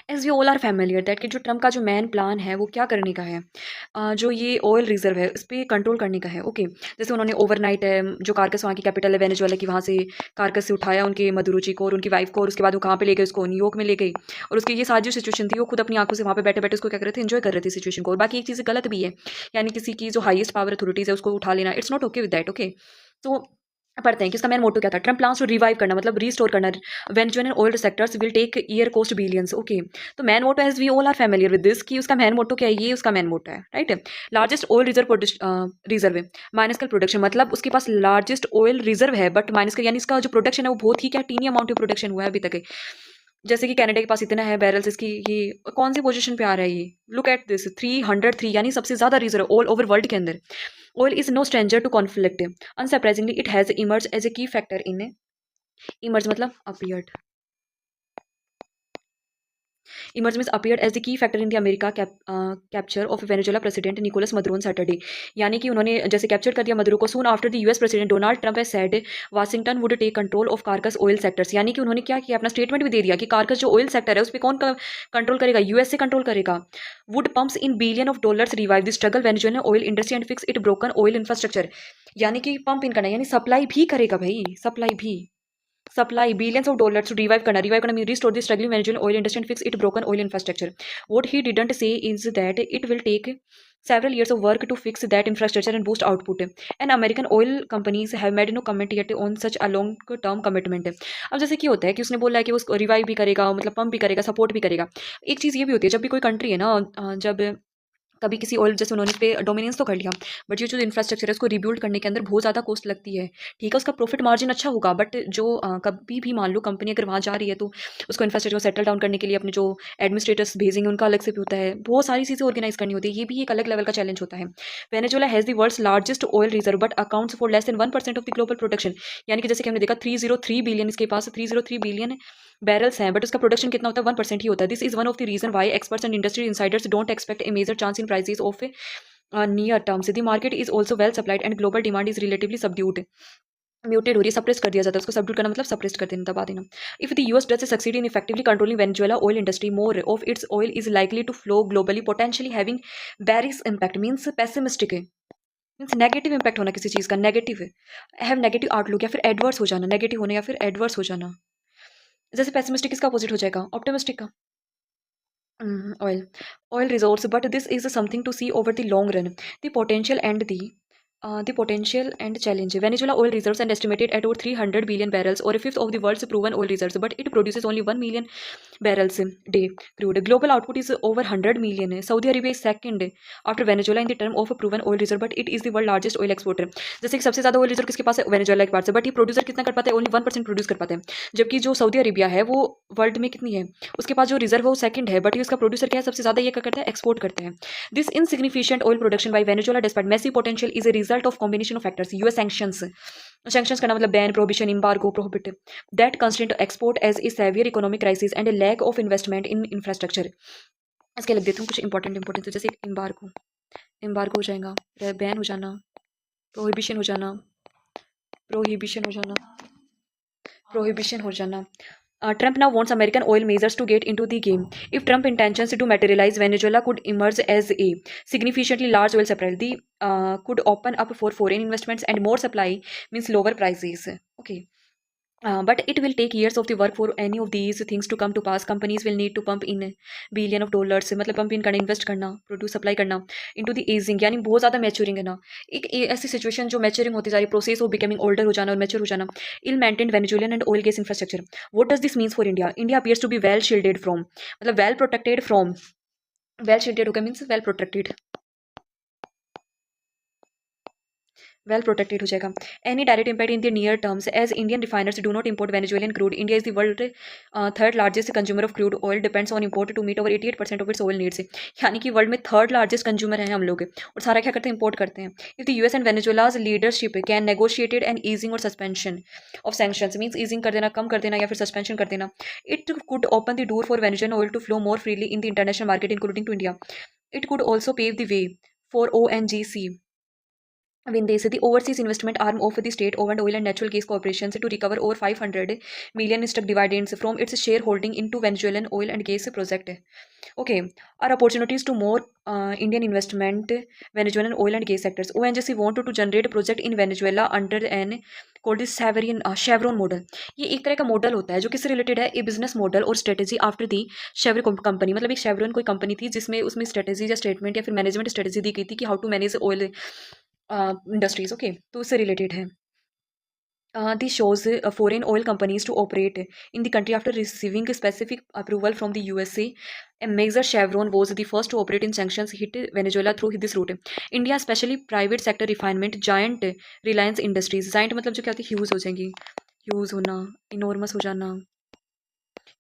As we all are familiar that कि जो Trump का जो मेन प्लान है वो क्या करने का है, जो ये ऑयल रिजर्व है इस पे कंट्रोल करने का है। ओके, जैसे उन्होंने ओवरनाइट जो कार्कस वहाँ की कैपिटल है वेनेजुएला की, वहाँ से कार्कस से उठाया उनके मदुरुचि को और उनकी वाइफ को, और उसके बाद वो कहाँ पे ले गए, उसको न्यूयॉर्क में ले गई। और उसकी ये सारी जो सिचुएशन थी वो खुद अपनी आंखों से वहाँ पे बैठे बैठे उसको क्या कर रहे थे, एंजॉय कर रहे थे सिचुएशन को। और बाकी एक चीज़ गलत भी है, यानी किसी की जो हाईएस्ट पावर अथॉरिटीज़ है उसको उठा लेना, it's not okay with that. Okay, तो पढ़ते हैं कि इसका मेन मोटो क्या था। ट्रम्प प्लान्स टू रिवाइव करना मतलब रीस्टोर करना Venezuelan oil sectors will take year cost billions. Okay, तो main motto as we all are familiar with this कि उसका मैन मोटो क्या है, ये उसका मैन मोटो है, right. Largest oil reserve reserve है माइनस का प्रोडक्शन, मतलब उसके पास लार्जेस्ट ऑयल रिजर्व है बट माइनस का, यानी इसका जो प्रोडक्शन है वो बहुत ही क्या टीनी अमाउंट ऑफ प्रोडक्शन हुआ है अभी तक है। जैसे कि कनाडा के पास इतना है बैरल्स, इसकी ये कौन सी पोजीशन पे आ रहा है ये, लुक एट दिस 303, यानी सबसे ज्यादा रिजर्व ऑल ओवर वर्ल्ड के अंदर। Oil is no stranger to conflict, unsurprisingly it has emerge as a key factor in, emerge मतलब appeared, emergence appeared as the key factor in the America capture of Venezuela president Nicolas Maduro on Saturday। यानी कि उन्होंने जैसे capture कर दिया Maduro को। soon after the US president Donald Trump has said Washington would take control of Caracas oil sectors। यानी कि उन्होंने क्या किया, अपना स्टेटमेंट भी दे दिया कि कारकस जो ऑयल सेक्टर है उस पर कौन कंट्रोल करेगा, यूएस से कंट्रोल करेगा। Would pumps in billion of dollars revive the struggle Venezuelan oil industry and fix it broken oil infrastructure. यानी कि पंप इन करना, यानी सप्लाई भी करेगा भाई, सप्लाई भी, supply billions of dollars to revive करना means restore the struggling Venezuelan oil industry and fix its broken oil infrastructure। What he didn't say is that it will take several years of work to fix that infrastructure and boost output, and American oil companies have made no comment yet on such a long term commitment। अब जैसे कि होता है कि उसने बोला है कि वो रिवाइव भी करेगा, मतलब पंप भी करेगा, सपोर्ट भी करेगा। एक चीज़ ये भी होती है जब भी कोई कंट्री है ना, जब कभी किसी ऑयल, जैसे उन्होंने इस पे डोमिनेंस तो कर लिया, बट ये जो इंफ्रास्ट्रक्चर है उसको रिबिल्ड करने के अंदर बहुत ज़्यादा कॉस्ट लगती है। ठीक है, उसका प्रॉफिट मार्जिन अच्छा होगा, बट जो कभी भी मान लो कंपनी अगर वहाँ जा रही है तो उसको इंफ्रास्ट्रक्चर को सेटल डाउन करने के लिए अपने जो एडमिनिस्ट्रेटर्स भेजेंगे उनका अलग से भी होता है, बहुत सारी चीज़ें ऑर्गेनाइज करनी होती है, ये भी एक अलग लेवल का चैलेंज होता है। Venezuela has the world's largest oil reserve but accounts for less than 1% of the global production. यानी कि जैसे कि हमने देखा 303 बिलियन, इसके पास 303 बिलियन बैरल्स हैं, बट उसका प्रोडक्शन कितना होता है, 1% ही होता है। This is one of the reason why experts and industry insiders don't expect a major chance in prices of near terms. The market is also well supplied and global demand is relatively subdued, muted हो रही है, suppress कर दिया जाता है उसको, subdued करना मतलब सप्रेस कर देना, दबा देना। If the US does succeed in effectively controlling Venezuela oil industry, more of its oil is likely to flow globally potentially having bearish impact, means pessimistic है, मीन्स नेगेटिव इम्पैक्ट होना किसी चीज़ का, नेगेटिव है, have negative outlook या फिर adverse हो जाना, negative होना या फिर एडवर्स हो जाना। जैसे पेसिमिस्टिक इसका अपोजिट हो जाएगा ऑप्टिमिस्टिक का। Oil, oil resource, but this is something to see over the long run. The potential and the potential and challenge. Venezuela oil reserves and estimated at over 300 billion barrels, or a fifth of the world's proven oil reserves, but it produces only 1 million barrels a day crude. Global output is over 100 million. Saudi Arabia is second after Venezuela in the term of proven oil reserve, but it is the world largest oil exporter। जैसे कि सबसे ज्यादा oil reserve किसके पास है, Venezuela के पास है, but ये producer कितना कर पाता है, ओनली 1% प्रोड्यूस कर पाते हैं। जबकि जो सऊदी अरेबिया है वो वर्ल्ड में कितनी है, उसके पास जो रिजर्व है वो सेकंड है, बट ये उसका प्रोड्यूसर क्या है, सबसे ज्यादा ये क्या करता है, एक्सपोर्ट करते हैं। This insignificant oil production by Venezuela despite massive potential is a result of combination of factors. US sanctions, sanctions करना मतलब ban, prohibition, embargo, prohibit, that constraint export as a severe economic crisis and a lack of investment in infrastructure. इसके लग देता हूँ कुछ important important, तो जैसे embargo, embargo हो जाएगा, बैन हो जाना, प्रोहिबिशन हो जाना, प्रोहिबिशन हो जाना, प्रोहिबिशन हो जाना। Trump now wants American oil majors to get into the game. If Trump intentions to materialize, Venezuela could emerge as a significantly large oil supplier. The could open up for foreign investments and more supply means lower prices. Okay. But it will take years of the work for any of these things to come to pass. Companies will need to pump in billion of dollars, मतलब pump in करना, invest करना, produce supply करना, into the ageing, यानी बहुत ज़्यादा maturing है ना, एक ऐसी सिचुएशन जो मैच्योरिंग होती जा रही, प्रोसेस ऑफ बिकमिंग ओल्डर हो जाना और मैच्योर हो जाना। Ill maintain Venezuelan and oil gas infrastructure. What does this means for India? India appears to be well shielded from, मतलब well protected from, well shielded होगा means well protected, well protected हो जाएगा। Any direct impact in the near terms as Indian refiners do not import Venezuelan crude, India is the world third largest consumer of crude oil, depends on import to meet over 88% of its oil needs. यानी कि world में third largest consumer हैं हम लोग, और सारा क्या करते हैं, इंपोर्ट करते हैं। If the US and Venezuela's leadership can negotiated and easing or suspension of sanctions, means easing कर देना, कम कर देना या फिर सस्पेंशन कर देना, it could open the door for Venezuelan oil to flow more freely in the international market including to India. It could also pave the way for ONGC Vindes, the overseas investment arm of the state-owned oil and natural gas corporations, to recover over 500 million stock dividends from its shareholding into Venezuelan oil and gas project. Okay, are opportunities to more Indian investment Venezuelan oil and gas sectors. ONGC wanted to generate a project in Venezuela under an called the Chevron model. ये एक तरह का model होता है जो किससे related है, ए business model और स्ट्रेटेजी आफ्टर दी शेवरन कंपनी, मतलब एक शेवरन कोई कंपनी थी जिसमें उसमें स्ट्रेटेजी या स्टेटमेंट या फिर मैनेजमेंट स्ट्रेटेजी दी गई थी कि how to manage oil industries. Okay, तो उससे रिलेटेड है. This shows foreign oil companies to operate in the country after receiving specific approval from the USA. A major Chevron was the first to operate in sanctions hit Venezuela through this route. India, especially private sector refinement giant Reliance Industries. Giant मतलब जो क्या होती है, huge हो जाएंगी, huge होना, enormous हो जाना,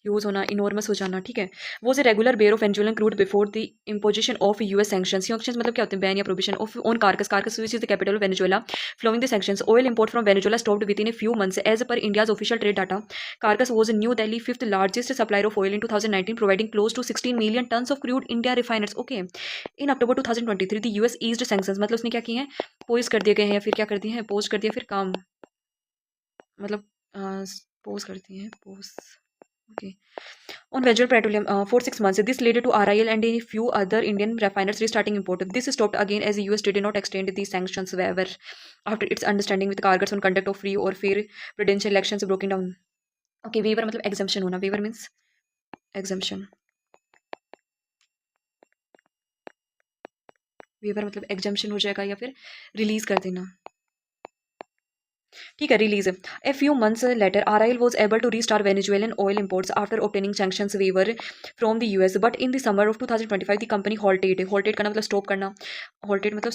यूज होना, इनॉर्मस हो जाना, ठीक है. वो is regular buyer of Venezuelan crude before the imposition of US sanctions. Sanctions मतलब क्या होते हैं, बैन या provision of on Caracas. Caracas which is the capital of Venezuela. Flowing the sanctions, oil import from Venezuela stopped within a few months as per India's official trade data. Caracas was New Delhi fifth largest supplier of oil in 2019, providing close to 16 million tons of crude India refiners. Okay, in October 2023 the US eased sanctions, मतलब उसने क्या किए हैं, pose कर दिए गए हैं या फिर क्या कर दिए हैं, पोज कर दिया, फिर काम मतलब पोज कर दिए हैं, pose. Okay, on Venezuelan petroleum for 6 months. This led to RIL and a few other Indian refiners restarting import. This stopped again as the US did not extend the sanctions waiver after its understanding with Cargos on conduct of free or fair prudential elections broken down. Okay, waiver मतलब exemption होना. Waiver means exemption. waiver मतलब exemption हो जाएगा या फिर release कर देना. ठीक है, release. A few months later RIL was able to restart Venezuelan oil imports after obtaining sanctions waiver from the US, but in the summer of 2025 the company halted. Halted करना मतलब स्टॉप करना, halted मतलब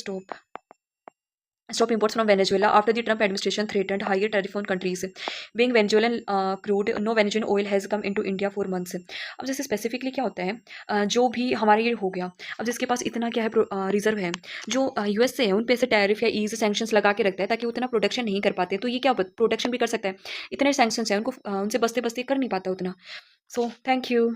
stop imports from Venezuela after the Trump administration threatened higher tariff on countries. Being Venezuelan crude, no Venezuelan oil has come into India for months. अब जैसे specifically क्या होता है, जो भी हमारे ये हो गया, अब जिसके पास इतना क्या है रिजर्व है, जो यूएस से है उन पे से टैरिफ या ईज सैंक्शंस लगा के रखता है ताकि उतना प्रोडक्शन नहीं कर पाते, तो ये क्या प्रोडक्शन भी कर सकता है. इतने सैंक्शंस हैं उनको उनसे बचते बचते कर नहीं पाता उतना. So thank you.